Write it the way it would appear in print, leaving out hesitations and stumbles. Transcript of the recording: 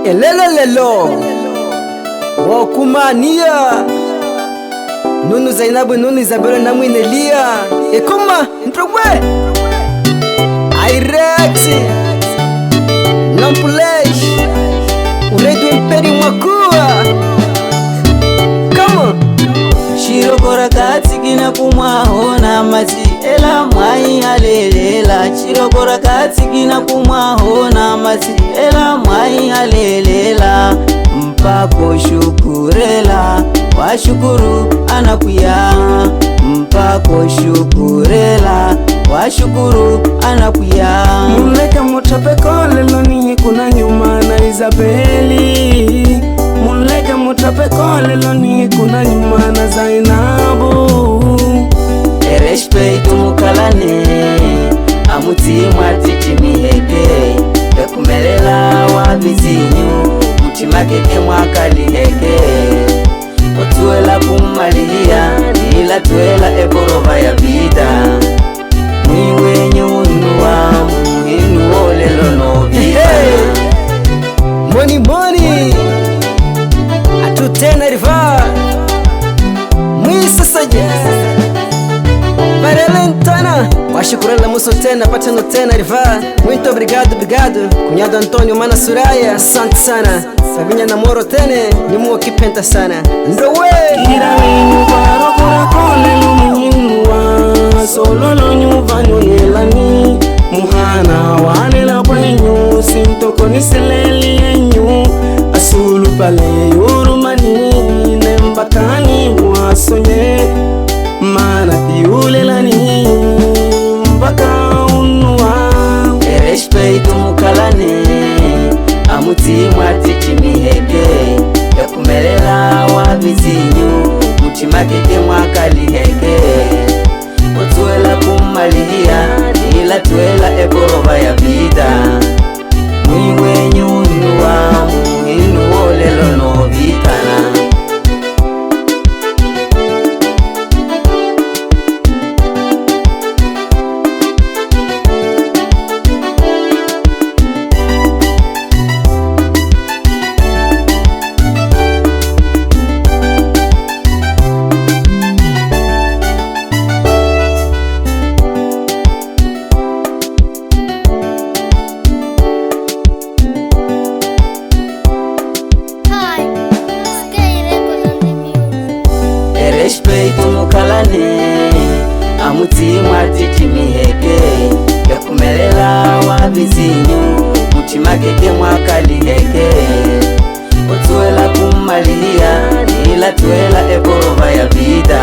Elelelelo Wakumania Nunu Zainabu, Nunu Isabela na Mwinelia Ekoma Ntrogwe Irexi Nampulesh Urei do Império Makua Come on Shirokora katsikina kumwahona masi ela mwai alelela. Shirokora katsikina kumwahona masi ela mwai alelela. Mpako shukurela washukuru anakuya. Mpako shukurela washukuru anakuya. Muleke mutapeko lelo ni kuna nyuma na Isabeli. Muleke mutapeko lelo ni kuna nyuma na Zainabu. Ereshpeito mukalane amutimwa tichimiheke. Ekumelela wabizinyu mutima keke mwakaliheke. Otuela kumalia ila tuela eborova ya vida. Mwiwenye unuwa muhinuo lelo no vida. Money money Atutena riva Mwisa saje Barelentana Washukurela muso tena patano tena riva. Muito obrigado, obrigado Cunhado Antônio Mana Suraya Asante sana Sabinha namoro tene Nimuo kipenta sana Ndowe Kira winu baro kura kole lumihinuwa. Sololo nyuva nyonyelani. Muhana wanela kwenyu. Sintoko niseleli yenyu. Asulu pale urumani. Nembakani mwasonye. Mana tiulelani mpaka unuwa. Ereshpeito mukalane amutimwa tichimiheke. Ekumelela wabizinyu mutima keke mwakaliheke. Otuela kumalia ila tuela eborova ya vida. Mwiwenye unuwa muhinuo lelo no vitana. Ereshpeito mukalane amutimwa tichimiheke. Ekumelela wabizinyu mutima keke mwakaliheke. Otuela kumalia ila tuela eborova ya vida.